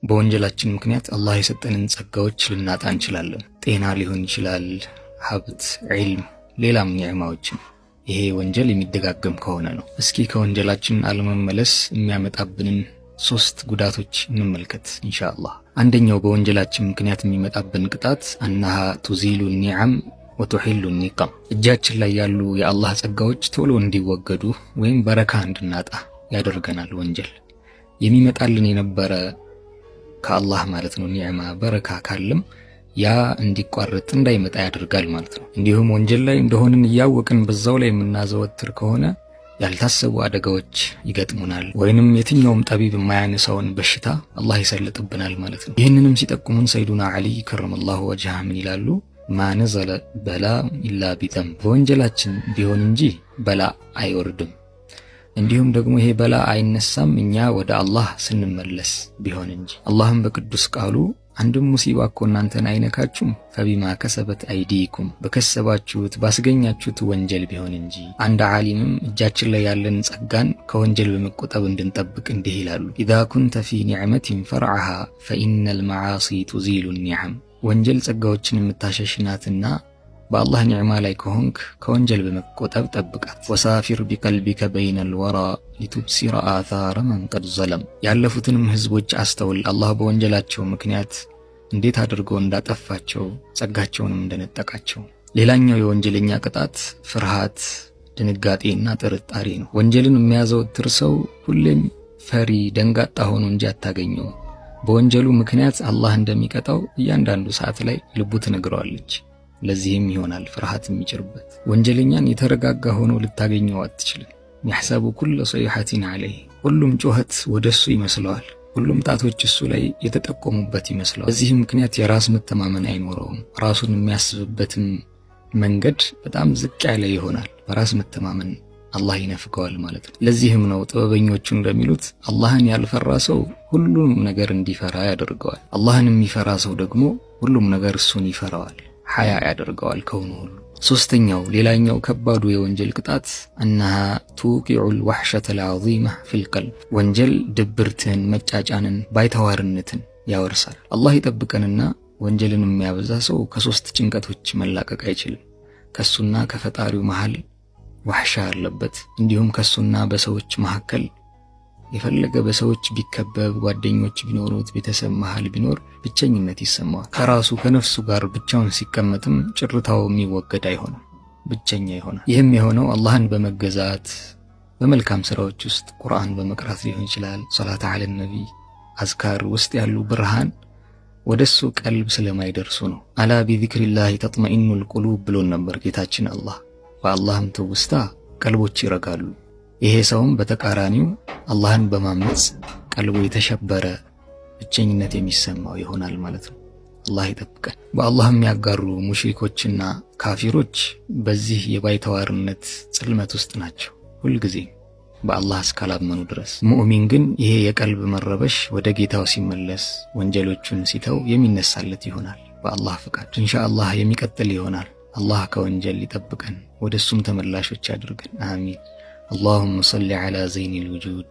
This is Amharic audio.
በወንጀላችን ምክንያት አላህ የሰጠንን ጸጋዎች ልናጣ እንችላለን። ጤና ሊሆን ይችላል፣ ሀብት፣ ዒልም፣ ሌላም ኒዕማዎችን። ይሄ ወንጀል የሚደጋገም ከሆነ ነው። እስኪ ከወንጀላችን አለመመለስ የሚያመጣብንን 3 ጉዳቶች እንመልከት ኢንሻአላህ። አንደኛው በወንጀላችን ምክንያት የሚመጣብን ቅጣት አነሃ ቱዚሉ ኒዓም ወቱሒሉ ኒቃም። እጃችን ላይ ያሉ የአላህ ጸጋዎች ቶሎ እንዲወገዱ ወይም በረካ እንድናጣ ያደርገናል። ወንጀል የሚመጣልን የነበረ ከአላህ ማለት ነው ኒዕማ በረካ ካለም ያ እንዲቋረጥ እንዳይመጣ ያደርጋል ማለት ነው። እንዲሁም ወንጀል ላይ እንደሆንን እያወቅን በዛው ላይ የምናዘወትር ከሆነ ያልታሰቡ አደጋዎች ይገጥሙናል፣ ወይንም የትኛውም ጠቢብ የማያነሳውን በሽታ አላህ ይሰልጥብናል ማለት ነው። ይህንንም ሲጠቁሙን ሰይዱና ዓሊ ከረመላሁ ወጅሃ ምን ይላሉ? ማ ነዘለ በላ ኢላ ቢዘንብ፣ በወንጀላችን ቢሆን እንጂ በላ አይወርድም። እንዲሁም ደግሞ ይሄ በላ አይነሳም እኛ ወደ አላህ ስንመለስ ቢሆን እንጂ። አላህም በቅዱስ ቃሉ አንድም ሙሲባ እኮ እናንተን አይነካችሁም ፈቢማ ከሰበት አይዲኩም፣ በከሰባችሁት ባስገኛችሁት ወንጀል ቢሆን እንጂ። አንድ ዓሊምም እጃችን ላይ ያለን ጸጋን ከወንጀል በመቆጠብ እንድንጠብቅ እንዲህ ይላሉ፣ ኢዛ ኩንተ ፊ ኒዕመቲን ፈርዐሃ ፈኢነል መዓሲ ቱዚሉ ኒዓም። ወንጀል ጸጋዎችን የምታሸሽናትና በአላህ ኒዕማ ላይ ከሆንክ ከወንጀል በመቆጠብ ጠብቃት። ወሳፊር ቢቀልቢከ በይነል ወራ ሊቱብሲረ አታረ መን ቀድ ዘለም። ያለፉትንም ህዝቦች አስተውል፣ አላህ በወንጀላቸው ምክንያት እንዴት አድርጎ እንዳጠፋቸው ጸጋቸውንም እንደነጠቃቸው። ሌላኛው የወንጀለኛ ቅጣት ፍርሃት፣ ድንጋጤና ጥርጣሬ ነው። ወንጀልን የሚያዘወትር ሰው ሁሌም ፈሪ ደንጋጣ ሆኖ እንጂ አታገኘው። በወንጀሉ ምክንያት አላህ እንደሚቀጣው እያንዳንዱ ሰዓት ላይ ልቡ ትነግረዋለች። ለዚህም ይሆናል ፍርሃት የሚጭርበት። ወንጀለኛን የተረጋጋ ሆኖ ልታገኘው አትችልም። يحسب كل صيحة عليه፣ ሁሉም ጩኸት ወደሱ ይመስለዋል። ሁሉም ጣቶች እሱ ላይ የተጠቆሙበት ይመስለዋል። በዚህ ምክንያት የራስ መተማመን አይኖረውም። ራሱን የሚያስብበትም መንገድ በጣም ዝቅ ያለ ይሆናል። በራስ መተማመን አላህ ይነፍገዋል ማለት ነው። ለዚህም ነው ጥበበኞቹ እንደሚሉት አላህን ያልፈራ ሰው ሁሉም ነገር እንዲፈራ ያደርገዋል። አላህን የሚፈራ ሰው ደግሞ ሁሉም ነገር እሱን ይፈራዋል፣ ሐያ ያደርገዋል ከሆነ ሁሉ። ሶስተኛው ሌላኛው ከባዱ የወንጀል ቅጣት አነሃ ቱቂዑል ወሕሸተል ዐዚመ ፊል ቀልብ። ወንጀል ድብርትን፣ መጫጫንን፣ ባይተዋርነትን ያወርሳል። አላህ ይጠብቀንና ወንጀልን የሚያበዛ ሰው ከ3 ጭንቀቶች መላቀቅ አይችልም። ከሱና ከፈጣሪው መሃል ወሕሻ አለበት። እንዲሁም ከሱና በሰዎች መካከል የፈለገ በሰዎች ቢከበብ፣ ጓደኞች ቢኖሩት፣ ቤተሰብ መሃል ቢኖር ብቸኝነት ይሰማዋል። ከራሱ ከነፍሱ ጋር ብቻውን ሲቀመጥም ጭርታው የሚወገድ አይሆንም፣ ብቸኛ ይሆናል። ይህም የሆነው አላህን በመገዛት በመልካም ስራዎች ውስጥ ቁርአን በመቅራት ሊሆን ይችላል። ሶላት ዐለ ነቢ፣ አዝካር ውስጥ ያሉ ብርሃን ወደሱ ቀልብ ስለማይደርሱ ነው። አላ ቢዚክሪላሂ ተጥመኢኑል ቁሉብ ብሎን ነበር ጌታችን አላህ። በአላህም ትውስታ ቀልቦች ይረጋሉ። ይሄ ሰውም በተቃራኒው አላህን በማመጽ ቀልቡ የተሸበረ ብቸኝነት የሚሰማው ይሆናል ማለት ነው። አላህ ይጠብቀን። በአላህ የሚያጋሩ ሙሽሪኮችና ካፊሮች በዚህ የባይተዋርነት ጽልመት ውስጥ ናቸው ሁልጊዜም በአላህ እስካላመኑ ድረስ። ሙእሚን ግን ይሄ የቀልብ መረበሽ ወደ ጌታው ሲመለስ ወንጀሎቹን ሲተው የሚነሳለት ይሆናል በአላህ ፍቃድ። ኢንሻአላህ የሚቀጥል ይሆናል። አላህ ከወንጀል ይጠብቀን፣ ወደሱም ተመላሾች ያድርገን። አሚን። اللهم صل على زين الوجود